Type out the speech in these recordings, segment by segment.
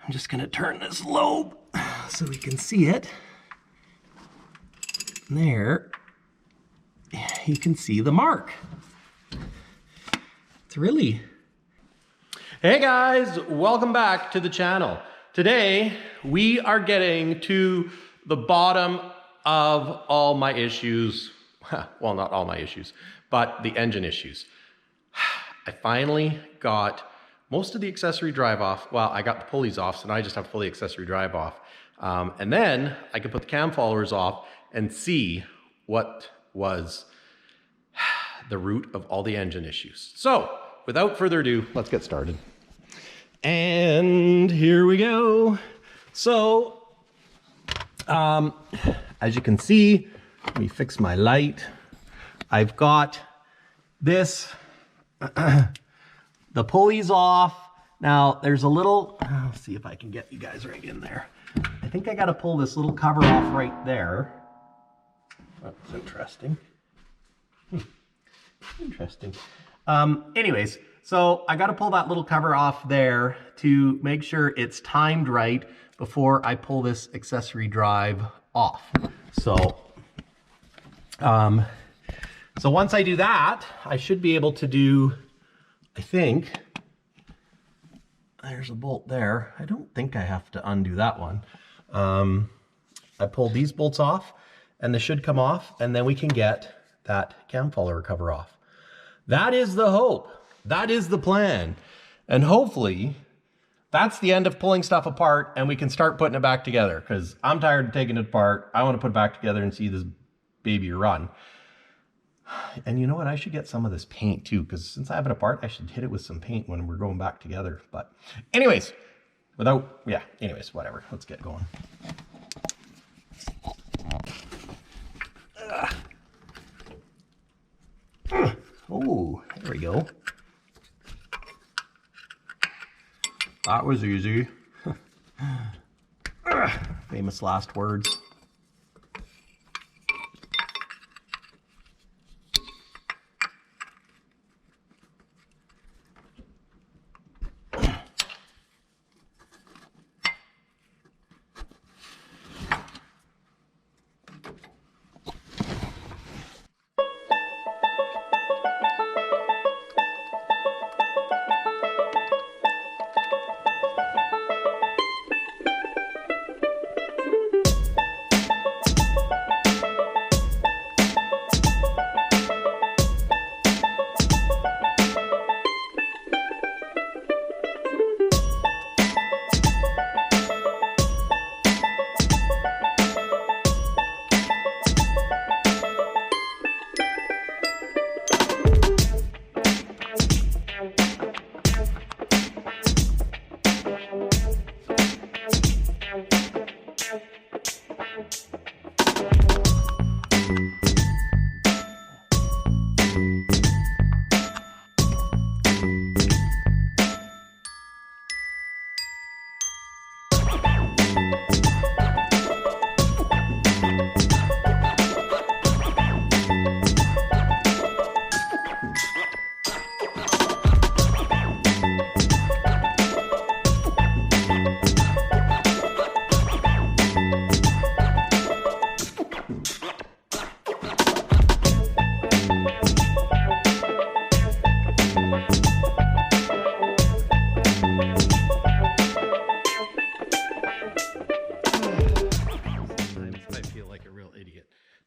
I'm just gonna turn this lobe so we can see it. There, you can see the mark. It's really... Hey guys, welcome back to the channel. Today, we are getting to the bottom of all my issues. Well, not all my issues, but the engine issues. I finally got most of the accessory drive off. Well, I got the pulleys off, so now I just have fully accessory drive off. And then I can put the cam followers off and see what was the root of all the engine issues. So, without further ado, let's get started. And here we go. So, as you can see, let me fix my light. I've got this, the pulleys off. Now there's a little, let's see if I can get you guys right in there. I think I got to pull this little cover off right there. That's interesting. Interesting. Anyways, so I got to pull that little cover off there to make sure it's timed right before I pull this accessory drive off. So once I do that, I should be able to do, I think, there's a bolt there. I don't think I have to undo that one. I pulled these bolts off and they should come off, and then we can get that cam follower cover off. That is the hope. That is the plan. And hopefully that's the end of pulling stuff apart and we can start putting it back together, because I'm tired of taking it apart. I want to put it back together and see this baby run. And you know what? I should get some of this paint too, because since I have it apart, I should hit it with some paint when we're going back together. But anyways, whatever. Let's get going. Oh, there we go. That was easy. Famous last words.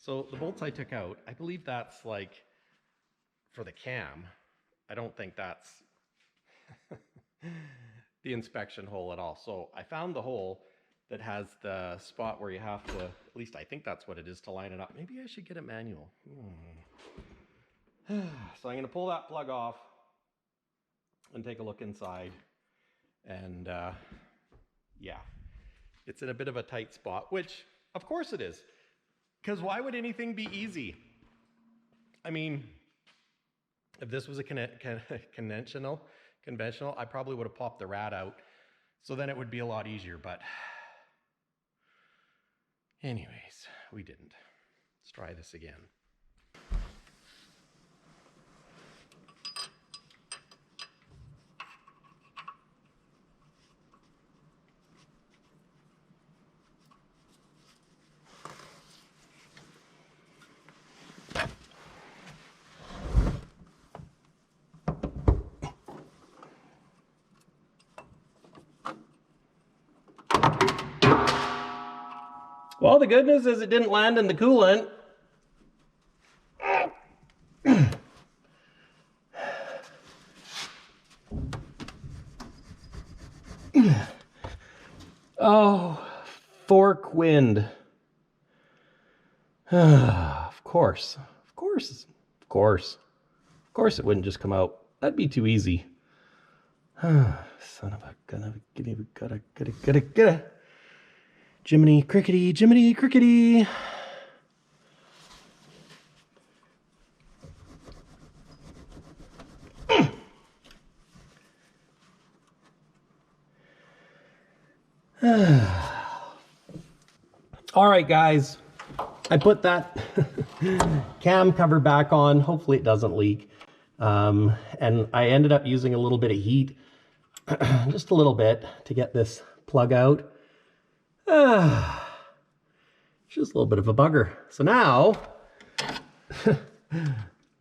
So the bolts I took out, I believe that's like for the cam. I don't think that's the inspection hole at all. So I found the hole that has the spot where you have to, at least I think that's what it is, to line it up. Maybe I should get it manual. So I'm going to pull that plug off and take a look inside. And yeah, it's in a bit of a tight spot, which of course it is. Because why would anything be easy? I mean, if this was a conventional, I probably would have popped the rat out. So then it would be a lot easier. But anyways, we didn't. Let's try this again. Well, the good news is it didn't land in the coolant. Oh, fork wind. Of course it wouldn't just come out. That'd be too easy. Son of a gotta. Jiminy crickety. All right, guys. I put that cam cover back on. Hopefully it doesn't leak. And I ended up using a little bit of heat, just a little bit, to get this plug out. Just a little bit of a bugger. So now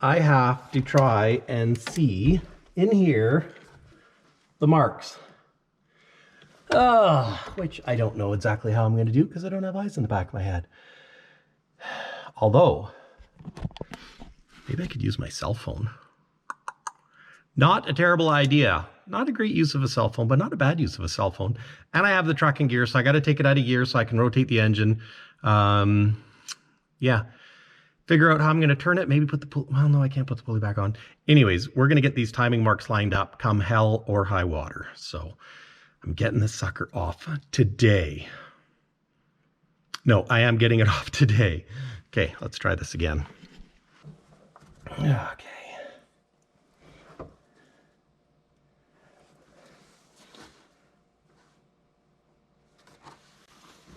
I have to try and see in here the marks. Which I don't know exactly how I'm going to do because I don't have eyes in the back of my head. Although, maybe I could use my cell phone. Not a terrible idea. Not a great use of a cell phone, but not a bad use of a cell phone. And I have the trucking gear, so I got to take it out of gear so I can rotate the engine. Yeah. Figure out how I'm going to turn it. Maybe put the pulley. Well, no, I can't put the pulley back on. Anyways, we're going to get these timing marks lined up come hell or high water. So I'm getting this sucker off today. No, I am getting it off today. Okay, let's try this again. Okay.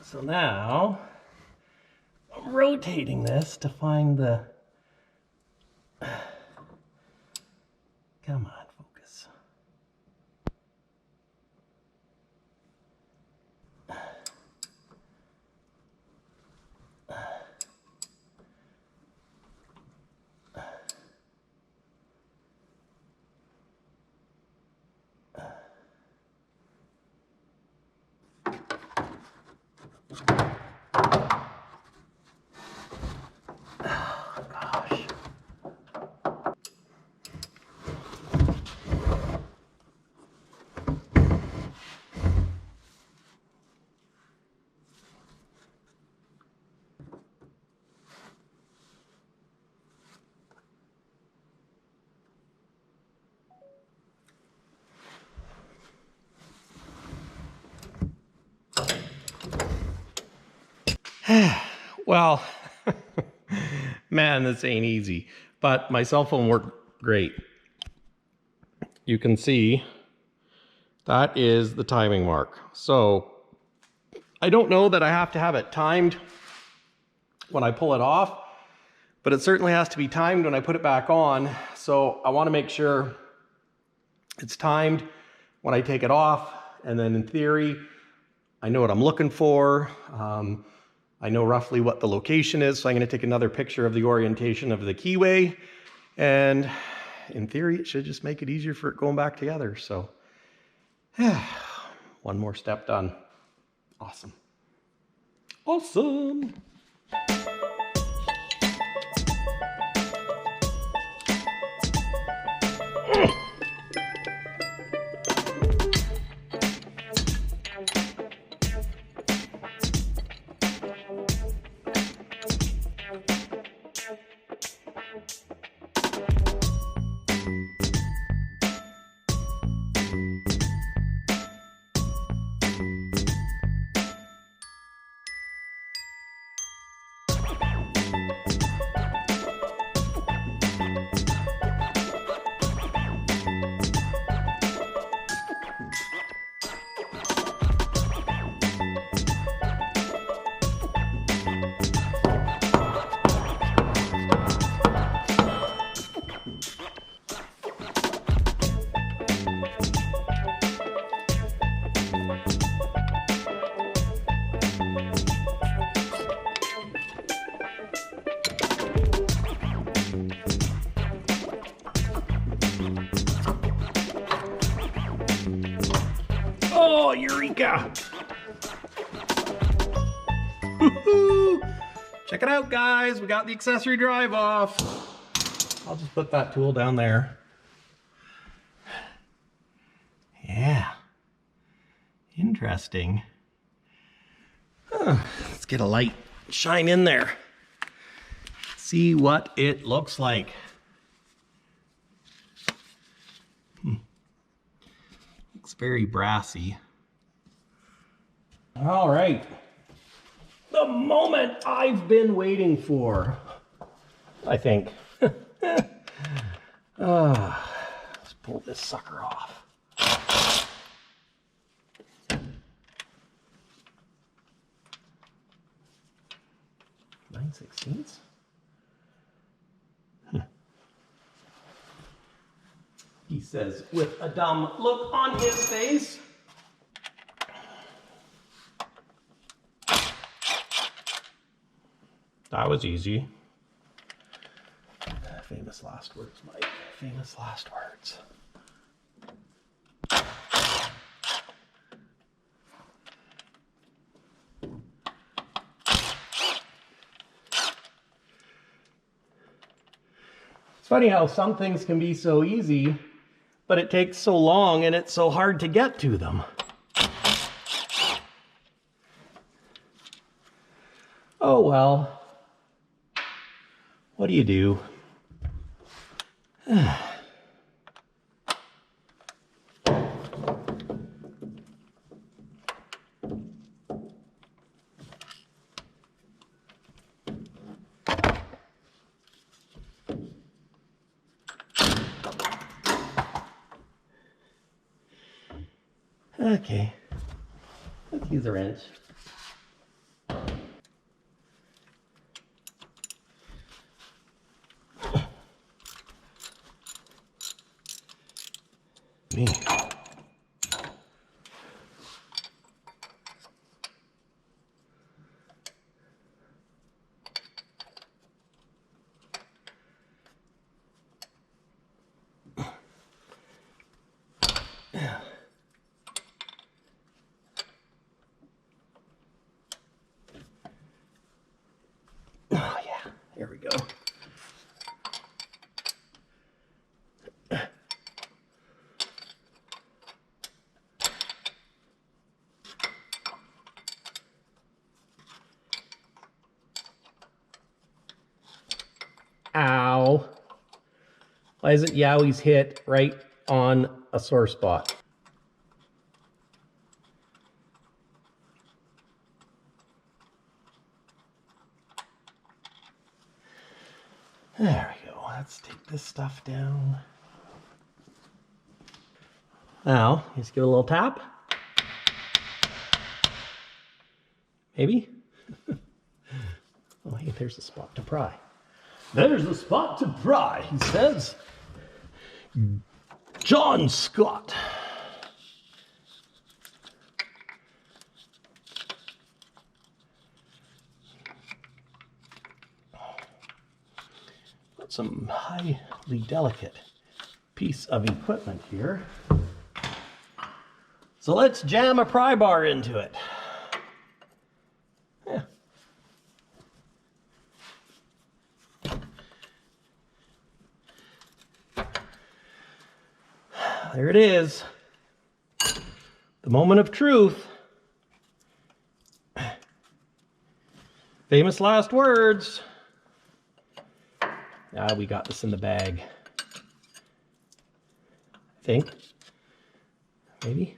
So now I'm rotating this to find the... Come on, focus. Well, man, this ain't easy, but my cell phone worked great. You can see that is the timing mark. So I don't know that I have to have it timed when I pull it off, but it certainly has to be timed when I put it back on. So I want to make sure it's timed when I take it off. And then in theory, I know what I'm looking for. I know roughly what the location is, so I'm going to take another picture of the orientation of the keyway, and in theory, it should just make it easier for it going back together. So, one more step done. Awesome. Awesome. Oh, eureka! Check it out, guys. We got the accessory drive off. I'll just put that tool down there. Yeah. Interesting. Let's get a light, shine in there. See what it looks like. Looks very brassy. All right. The moment I've been waiting for, I think. Let's pull this sucker off. 9/16. He says with a dumb look on his face. That was easy. Famous last words, Mike. Famous last words. It's funny how some things can be so easy, but it takes so long and it's so hard to get to them. Oh well. What do you do? Okay, let's use a wrench. Me. Oh yeah, here we go. Ow. Why is it Yowie's hit right on a sore spot? There we go. Let's take this stuff down. Now, just give it a little tap. Maybe? Oh, hey, there's a spot to pry. There's a spot to pry, he says. John Scott. Got some highly delicate piece of equipment here. So let's jam a pry bar into it. Yeah. There it is. The moment of truth. Famous last words. Ah, we got this in the bag. I think. Maybe.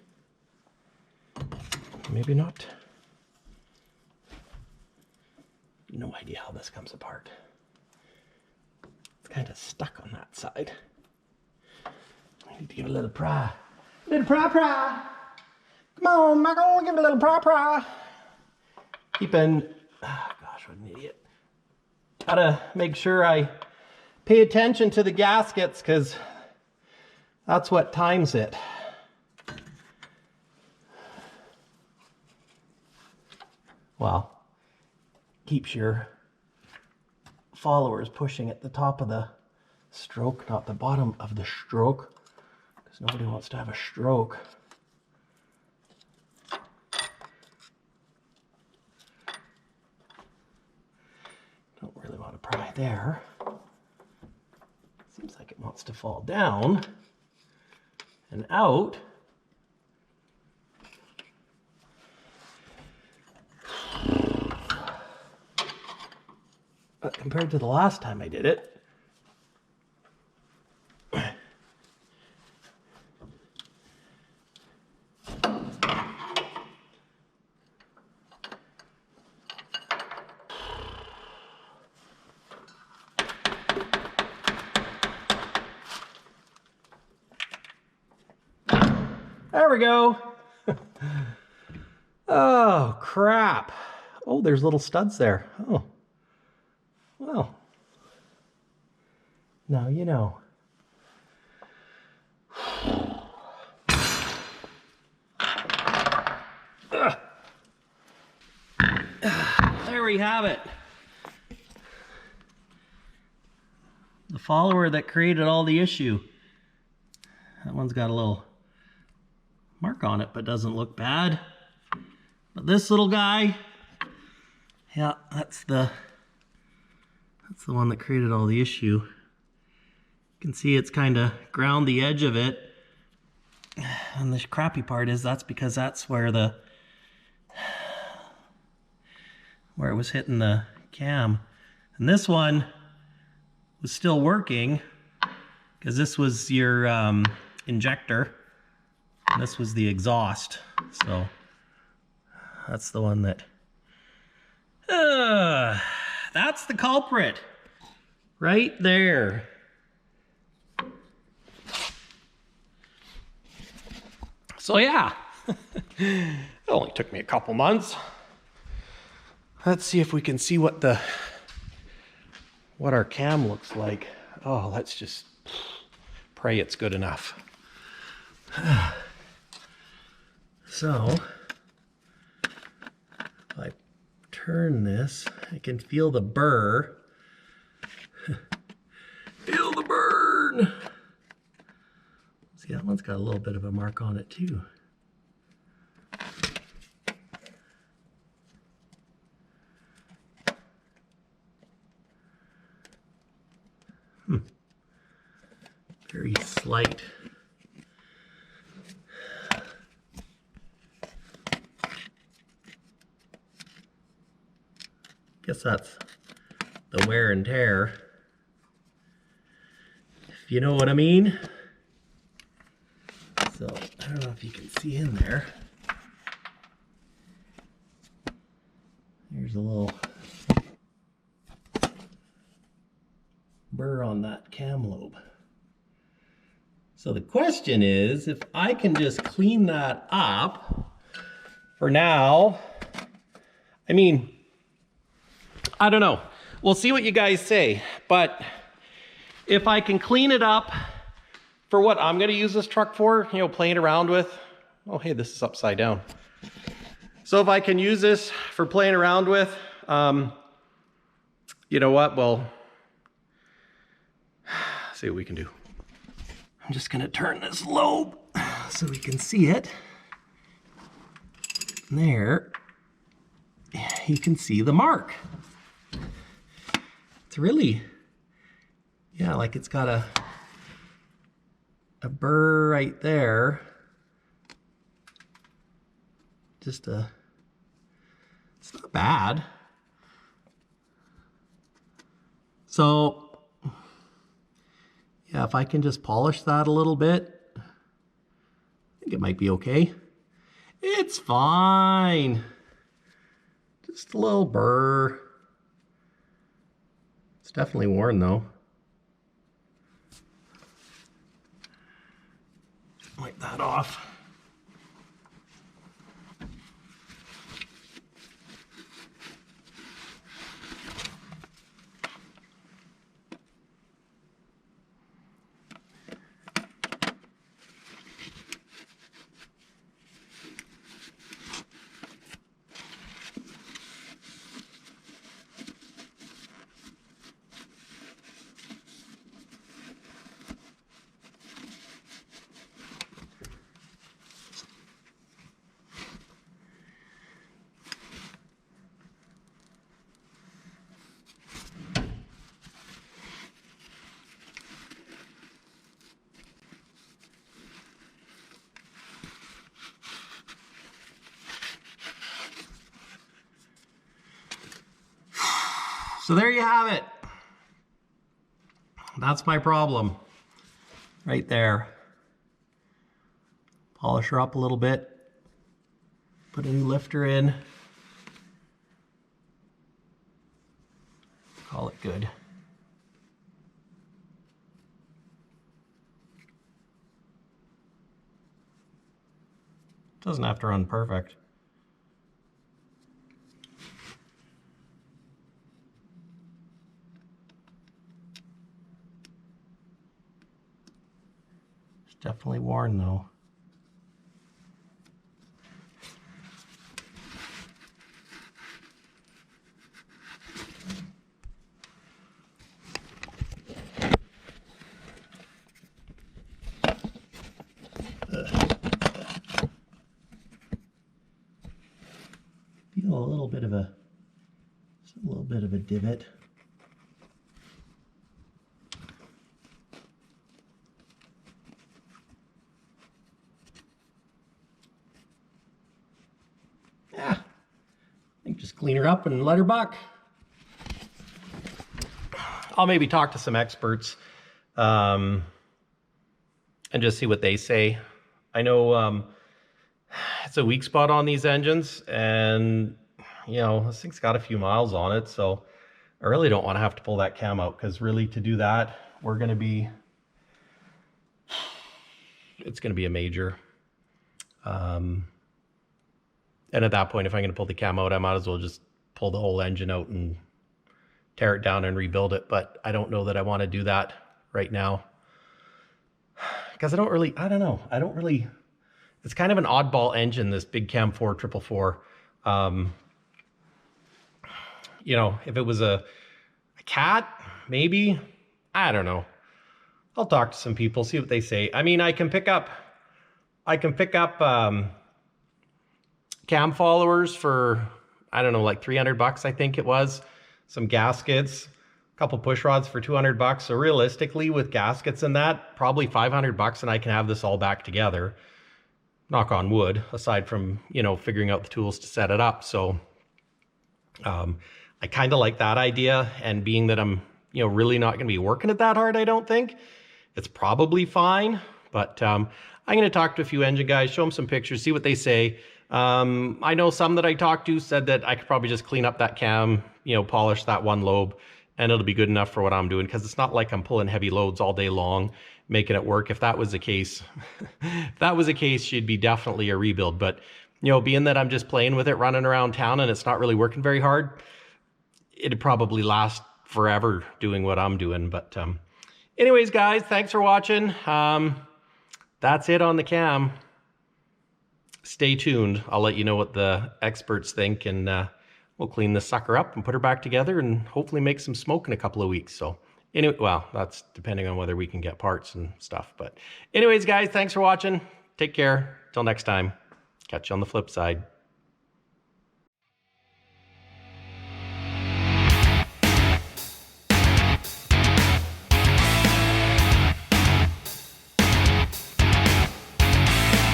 Maybe not. No idea how this comes apart. It's kind of stuck on that side. I need to give it a little pry. Little pry. Come on, Michael, give it a little pry. Keeping, oh gosh, what an idiot. Gotta make sure I pay attention to the gaskets because that's what times it. Well, keeps your followers pushing at the top of the stroke, not the bottom of the stroke, because nobody wants to have a stroke. there. Seems like it wants to fall down and out. But compared to the last time I did it, there we go. Oh, crap. Oh, there's little studs there. Oh, well. Now you know. There we have it. The follower that created all the issue. That one's got a little mark on it, but doesn't look bad. But this little guy, yeah, that's the one that created all the issue. You can see it's kind of ground the edge of it. And the crappy part is that's because that's where it was hitting the cam. And this one was still working because this was your injector. And this was the exhaust. So that's the one that... that's the culprit. Right there. So yeah, it only took me a couple months. Let's see if we can see what our cam looks like. Oh, let's just pray it's good enough. So, if I turn this, I can feel the burr. Feel the burn! See, that one's got a little bit of a mark on it too. Very slight. Guess that's the wear and tear, if you know what I mean. So, I don't know if you can see in there. There's a little burr on that cam lobe. So the question is, if I can just clean that up for now, I mean, I don't know. We'll see what you guys say, but if I can clean it up for what I'm gonna use this truck for, you know, playing around with. Oh, hey, this is upside down. So if I can use this for playing around with, you know what, well, see what we can do. I'm just gonna turn this lobe so we can see it. There, you can see the mark. It's really, yeah, like it's got a burr right there. Just it's not bad. So, yeah, if I can just polish that a little bit, I think it might be okay. It's fine. Just a little burr. It's definitely worn though. Wipe that off. So there you have it. That's my problem right there. Polish her up a little bit. Put a new lifter in. Call it good. Doesn't have to run perfect. It's definitely worn though. Feel a little bit of a divot. Yeah, I think just clean her up and let her buck. I'll maybe talk to some experts and just see what they say. I know it's a weak spot on these engines, and you know, this thing's got a few miles on it, so I really don't want to have to pull that cam out, because really to do that, it's going to be a major. And at that point, if I'm going to pull the cam out, I might as well just pull the whole engine out and tear it down and rebuild it. But I don't know that I want to do that right now, because I don't really, it's kind of an oddball engine, this big cam 444. You know, if it was a cat, maybe, I don't know. I'll talk to some people, see what they say. I mean, I can pick up cam followers for, I don't know, like $300, I think it was. Some gaskets, a couple push rods for $200. So realistically, with gaskets and that, probably $500, and I can have this all back together. Knock on wood, aside from, you know, figuring out the tools to set it up. So I kind of like that idea, and being that I'm, you know, really not going to be working it that hard, I don't think it's probably fine. But I'm going to talk to a few engine guys, show them some pictures, see what they say. I know some that I talked to said that I could probably just clean up that cam, you know, polish that one lobe, and it'll be good enough for what I'm doing, because it's not like I'm pulling heavy loads all day long making it work. If that was the case, she'd be definitely a rebuild. But you know, being that I'm just playing with it, running around town, and it's not really working very hard, it'd probably last forever doing what I'm doing. But anyways, guys, thanks for watching. That's it on the cam. Stay tuned. I'll let you know what the experts think, and we'll clean this sucker up and put her back together and hopefully make some smoke in a couple of weeks. So anyway, well, that's depending on whether we can get parts and stuff. But anyways, guys, thanks for watching. Take care. Till next time. Catch you on the flip side.